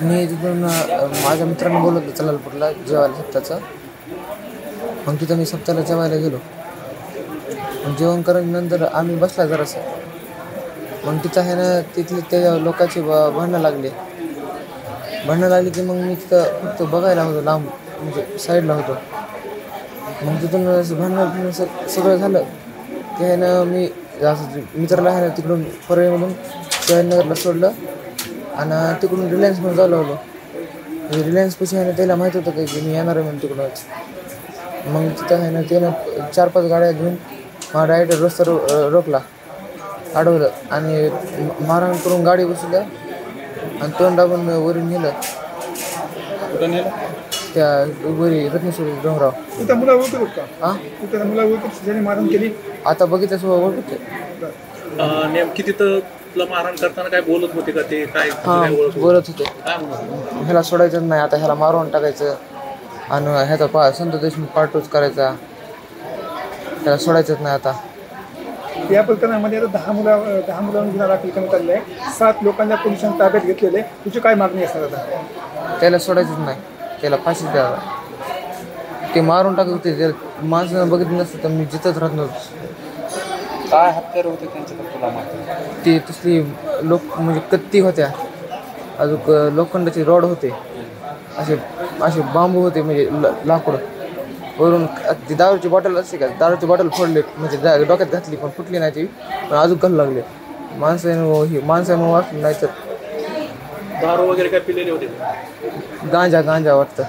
मी तिथून माझ्या मित्रांनी बोलवलं चलालपूरला जेवायला सप्त्याचं. मग तिथं मी सप्त्याला जेवायला गेलो. मग जेवण नंतर आम्ही बसला जरासं. मग तिथं आहे ना तिथले त्या लोकांची भांडणं लागली की मग मी तिथं फक्त बघायला होतो लांब, म्हणजे साईडला होतो. मग तिथून भांडणं सगळं झालं की आहे ना मी असं मित्राला आहे ना तिकडून परळीमधून शिवाजीनगरला सोडलं आणि तिकडून रिलायन्समध्ये जाऊ लागलो. रिलायन्सपाशी आहे ना त्याला माहीत होतं की मी येणार आहे म्हणून तिकडूनच. मग तिथं आहे ना त्यानं 4-5 गाड्या घेऊन मला डायरेक्ट रस्ता रोखला, अडवलं आणि मारहाण करून गाडी बसवलं आणि तोंड दाबून वरून नेलं. कुठं नेलं? त्या वरी रत्नेश्वरी डोंगराव. तिथं मुला ओळखत का? हां, तिथं मुला ओळखत ज्याने मारण केली. आता बघितलं सो ओळखते. नेमकी तिथं तुला मारहाण करताना काय बोलत होते का ते काय? हां, बोलत होते काय म्हणत? ह्याला सोडायचं नाही, आता ह्याला मारून टाकायचं आणि ह्याचा संत देशमुख पार्टूच करायचा, ह्याला सोडायचंच नाही आता. या प्रकरणामध्ये आता 10 मुलांवर गुन्हा दाखल करण्यात आलेला आहे. 7 लोकांना पोलिसांनी ताब्यात घेतलेले. तुझी काय मागणी असणार आता? त्याला सोडायचंच नाही, त्याला फाशीच द्यावा. ते मारून टाकत होते, त्याला माणसानं बघितलं नसतं तर मी जिथंच राहत नव्हतो. काय हत्यार होते त्यांच्याकडे तुला माहिती? ती तसली म्हणजे कत्ती होत्या, अजून लोखंडाचे रॉड होते, असे बांबू होते, म्हणजे लाकूड. वरून ती दारूची बॉटल असते का, दारूची बॉटल फोडले, म्हणजे डोक्यात घातली पण फुटली नाही ती, पण अजून घालू लागले. माणसानं वाचलं नाही तर. दारू वगैरे काय पिलेले होते? गांजा वाटतं.